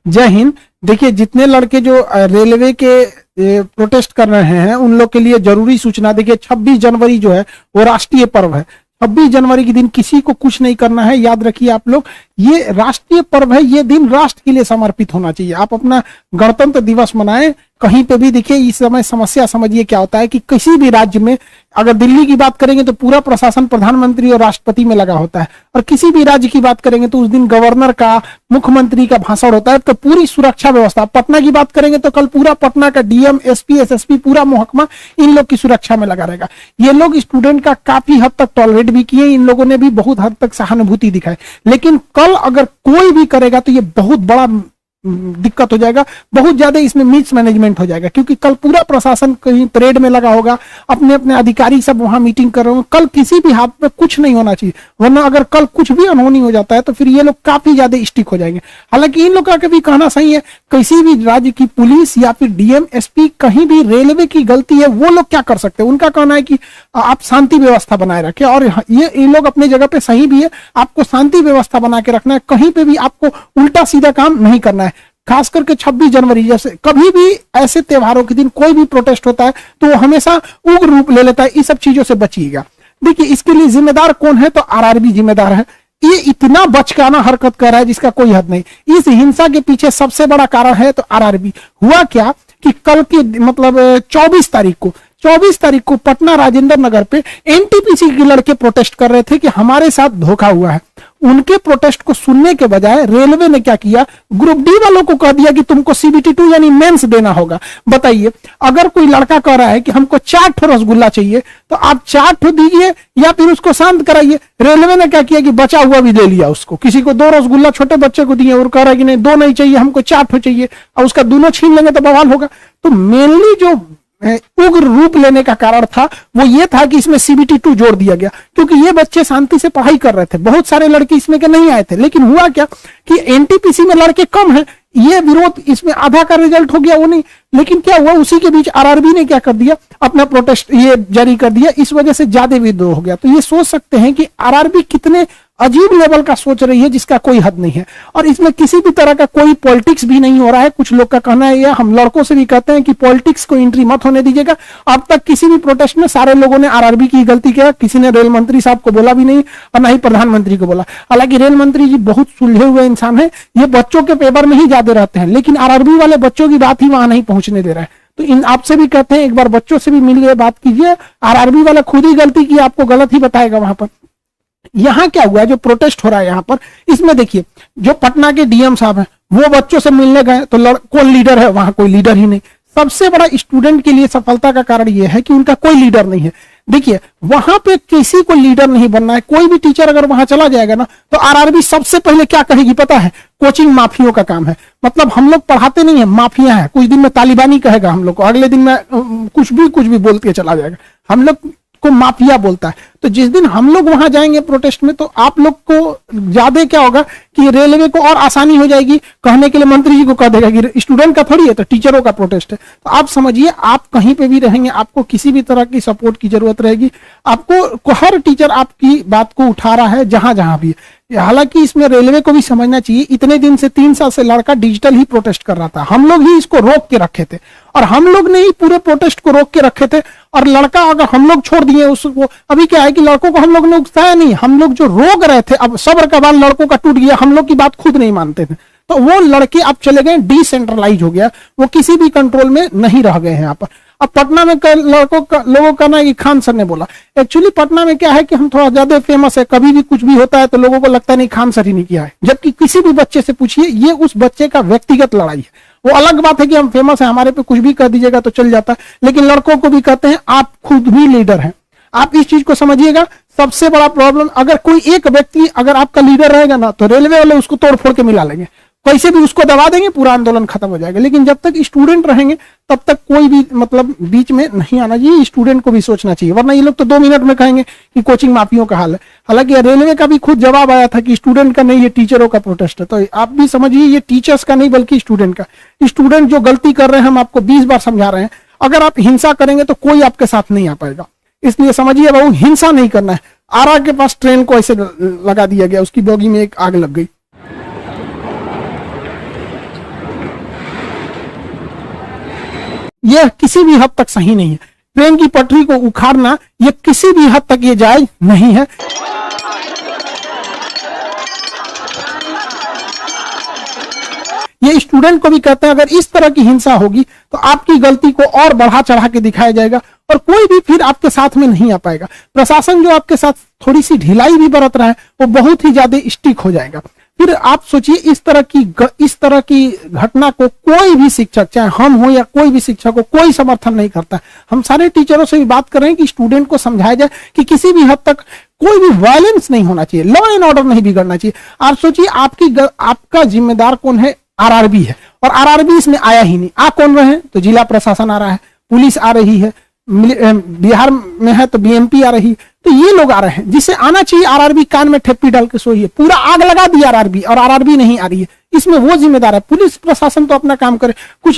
जय हिंद। देखिए, जितने लड़के जो रेलवे के प्रोटेस्ट कर रहे हैं उन लोग के लिए जरूरी सूचना। देखिए, 26 जनवरी जो है वो राष्ट्रीय पर्व है। 26 जनवरी के दिन किसी को कुछ नहीं करना है, याद रखिए आप लोग। ये राष्ट्रीय पर्व है, ये दिन राष्ट्र के लिए समर्पित होना चाहिए। आप अपना गणतंत्र दिवस मनाएं कहीं पे भी। देखिए, इस समय समस्या समझिए क्या होता है कि किसी भी राज्य में, अगर दिल्ली की बात करेंगे तो पूरा प्रशासन प्रधानमंत्री और राष्ट्रपति में लगा होता है, और किसी भी राज्य की बात करेंगे तो उस दिन गवर्नर का, मुख्यमंत्री का भाषण होता है। तो पूरी सुरक्षा व्यवस्था, पटना की बात करेंगे तो कल पूरा पटना का डीएम, एसपी, एसएसपी, पूरा महकमा इन लोग की सुरक्षा में लगा रहेगा। ये लोग स्टूडेंट का काफी हद तक टॉलरेट भी किए, इन लोगों ने भी बहुत हद तक सहानुभूति दिखाई। लेकिन कल अगर कोई भी करेगा तो ये बहुत बड़ा दिक्कत हो जाएगा, बहुत ज्यादा इसमें मिसमैनेजमेंट हो जाएगा, क्योंकि कल पूरा प्रशासन कहीं परेड में लगा होगा, अपने अपने अधिकारी सब वहां मीटिंग कर रहे होंगे। कल किसी भी हाथ में कुछ नहीं होना चाहिए, वरना अगर कल कुछ भी अनहोनी हो जाता है तो फिर ये लोग काफी ज्यादा स्टिक हो जाएंगे। हालांकि इन लोग का कभी कहना सही है, किसी भी राज्य की पुलिस या फिर डीएम, एसपी, कहीं भी रेलवे की गलती है, वो लोग क्या कर सकते हैं? उनका कहना है कि आप शांति व्यवस्था बनाए रखें, और ये लोग अपने जगह पे सही भी है। आपको शांति व्यवस्था बना के रखना है, कहीं पे भी आपको उल्टा सीधा काम नहीं करना है। खास करके 26 जनवरी जैसे कभी भी ऐसे त्योहारों के दिन कोई भी प्रोटेस्ट होता है तो वो हमेशा उग्र रूप ले लेता है। इस सब चीजों से बचिएगा। देखिए, इसके लिए जिम्मेदार कौन है? तो आरआरबी जिम्मेदार है। ये इतना बचकाना हरकत कर रहा है जिसका कोई हद नहीं। इस हिंसा के पीछे सबसे बड़ा कारण है तो आरआरबी। हुआ क्या कि कल की मतलब 24 तारीख को पटना राजेंद्र नगर पे एनटीपीसी के लड़के प्रोटेस्ट कर रहे थे कि हमारे साथ धोखा हुआ है। उनके प्रोटेस्ट को सुनने के बजाय रेलवे ने क्या किया, ग्रुप डी वालों को कह दिया कि तुमको CBT 2 यानी मेंस देना होगा। बताइए, अगर कोई लड़का कह रहा है कि हमको 4 ठो रसगुल्ला चाहिए तो आप 4 ठो दीजिए या फिर उसको शांत कराइए। रेलवे ने क्या किया कि बचा हुआ भी ले लिया उसको। किसी को 2 रसगुल्ला छोटे बच्चे को दिए और कह रहा है कि नहीं 2 नहीं चाहिए, हमको 4 ठो चाहिए, और उसका दोनों छीन लेंगे तो बवाल होगा। तो मेनली जो उग्र रूप लेने का कारण था वो ये था कि इसमें CBT 2 जोड़ दिया गया, क्योंकि ये बच्चे शांति से पढ़ाई कर रहे थे। बहुत सारे लड़के इसमें के नहीं आए थे, लेकिन हुआ क्या कि एनटीपीसी में लड़के कम हैं, ये विरोध इसमें आधा का रिजल्ट हो गया वो नहीं। लेकिन क्या हुआ, उसी के बीच आरआरबी ने क्या कर दिया, अपना प्रोटेस्ट ये जारी कर दिया। इस वजह से ज्यादा विद्रोह हो गया। तो ये सोच सकते हैं कि आरआरबी कितने अजीब लेवल का सोच रही है जिसका कोई हद नहीं है, और इसमें किसी भी तरह का कोई पॉलिटिक्स भी नहीं हो रहा है। कुछ लोग का कहना है, या हम लड़कों से भी कहते हैं कि पॉलिटिक्स को एंट्री मत होने दीजिएगा। अब तक किसी भी प्रोटेस्ट में सारे लोगों ने आरआरबी की गलती किया, किसी ने रेल मंत्री साहब को बोला भी नहीं और ना ही प्रधानमंत्री को बोला। हालांकि रेल मंत्री जी बहुत सुलझे हुए इंसान है, ये बच्चों के पेपर में ही ज्यादा रहते हैं, लेकिन आरआरबी वाले बच्चों की बात ही वहां नहीं पहुंचने दे रहा है। तो इन आपसे भी कहते हैं, एक बार बच्चों से भी मिलिए, बात कीजिए। आरआरबी वाला खुद ही गलती की, आपको गलत ही बताएगा वहां पर। यहां क्या हुआ, जो प्रोटेस्ट हो रहा है यहां पर, इसमें देखिए जो पटना के डीएम साहब हैं वो बच्चों से मिलने गए तो कौन लीडर है? वहां कोई लीडर ही नहीं। सबसे बड़ा स्टूडेंट के लिए सफलता का कारण यह है कि उनका कोई लीडर नहीं है। देखिए, वहां पे किसी को लीडर नहीं बनना है। कोई भी टीचर अगर वहां चला जाएगा ना तो आरआरबी सबसे पहले क्या कहेगी पता है? कोचिंग माफियों का काम है। मतलब हम लोग पढ़ाते नहीं है, माफिया है। कुछ दिन में तालिबानी कहेगा हम लोग को, अगले दिन में कुछ भी बोल के चला जाएगा। हम लोग को माफिया बोलता है। तो जिस दिन हम लोग वहां जाएंगे प्रोटेस्ट में तो आप लोग को ज्यादा क्या होगा कि रेलवे को और आसानी हो जाएगी कहने के लिए। मंत्री जी को कह देगा कि स्टूडेंट का थोड़ी है, तो टीचरों का प्रोटेस्ट है। तो आप समझिए, आप कहीं पे भी रहेंगे आपको किसी भी तरह की सपोर्ट की जरूरत रहेगी। आपको हर टीचर आपकी बात को उठा रहा है जहां जहां भी। हालांकि इसमें रेलवे को भी समझना चाहिए, इतने दिन से 3 साल से लड़का डिजिटल ही प्रोटेस्ट कर रहा था। हम लोग ही इसको रोक के रखे थे, और हम लोग ने ही पूरे प्रोटेस्ट को रोक के रखे थे। और लड़का अगर हम लोग छोड़ दिए उसको, अभी क्या है कि लड़कों को हम लोग ने उकसाया नहीं, हम लोग जो रोक रहे थे, अब सब्र का बाल लड़कों का टूट गया। हम लोग की बात खुद नहीं मानते थे, तो वो लड़के अब चले गए, डिसेंट्रलाइज हो गया, वो किसी भी कंट्रोल में नहीं रह गए हैं यहाँ पर। अब पटना में लोगों का ना कि खान सर ने बोला, एक्चुअली पटना में क्या है कि हम थोड़ा ज्यादा फेमस है, कभी भी कुछ भी होता है तो लोगों को लगता है नहीं खान सर ही नहीं किया है। जबकि किसी भी बच्चे से पूछिए, ये उस बच्चे का व्यक्तिगत लड़ाई है। वो अलग बात है कि हम फेमस है, हमारे पे कुछ भी कर दीजिएगा तो चल जाता है, लेकिन लड़कों को भी कहते हैं आप खुद भी लीडर हैं। आप इस चीज को समझिएगा। सबसे बड़ा प्रॉब्लम, अगर कोई एक व्यक्ति अगर आपका लीडर रहेगा ना तो रेलवे वाले उसको तोड़ फोड़ के मिला लेंगे, कैसे भी उसको दबा देंगे, पूरा आंदोलन खत्म हो जाएगा। लेकिन जब तक स्टूडेंट रहेंगे तब तक कोई भी मतलब बीच में नहीं आना चाहिए। स्टूडेंट को भी सोचना चाहिए, वरना ये लोग तो 2 मिनट में कहेंगे कि कोचिंग माफियों का हाल है। हालांकि रेलवे का भी खुद जवाब आया था कि स्टूडेंट का नहीं, ये टीचरों का प्रोटेस्ट है। तो आप भी समझिए, ये टीचर्स का नहीं बल्कि स्टूडेंट का। स्टूडेंट जो गलती कर रहे हैं, हम आपको 20 बार समझा रहे हैं, अगर आप हिंसा करेंगे तो कोई आपके साथ नहीं आ पाएगा। इसलिए समझिए बाबू, हिंसा नहीं करना है। आरा के पास ट्रेन को ऐसे लगा दिया गया, उसकी बोगी में एक आग लग गई। यह किसी भी हद तक सही नहीं है। ट्रेन की पटरी को उखाड़ना यह किसी भी हद तक ये जायज नहीं है। ये स्टूडेंट को भी कहते हैं, अगर इस तरह की हिंसा होगी तो आपकी गलती को और बढ़ा चढ़ा के दिखाया जाएगा और कोई भी फिर आपके साथ में नहीं आ पाएगा। प्रशासन जो आपके साथ थोड़ी सी ढिलाई भी बरत रहा है वो बहुत ही ज्यादा स्ट्रिक्ट हो जाएगा। फिर आप सोचिए, इस तरह की घटना को कोई भी शिक्षक, चाहे हम हो या कोई भी शिक्षक हो, कोई समर्थन नहीं करता। हम सारे टीचरों से भी बात कर रहे हैं कि स्टूडेंट को समझाया जाए कि किसी भी हद तक कोई भी वायलेंस नहीं होना चाहिए, लॉ एंड ऑर्डर नहीं बिगड़ना चाहिए। आप सोचिए, आपका जिम्मेदार कौन है? आरआरबी है, और आरआरबी इसमें आया ही नहीं। आ कौन रहे हैं? तो जिला प्रशासन आ रहा है, पुलिस आ रही है, बिहार में है तो बीएमपी आ रही है, तो ये लोग आ रहे हैं। जिसे आना चाहिए आरआरबी कान में ठेप्पी डाल के सोई है, पूरा आग लगा दिया आरआरबी, और आरआरबी नहीं आ रही है। इसमें वो जिम्मेदार है। पुलिस प्रशासन तो अपना काम करे। कुछ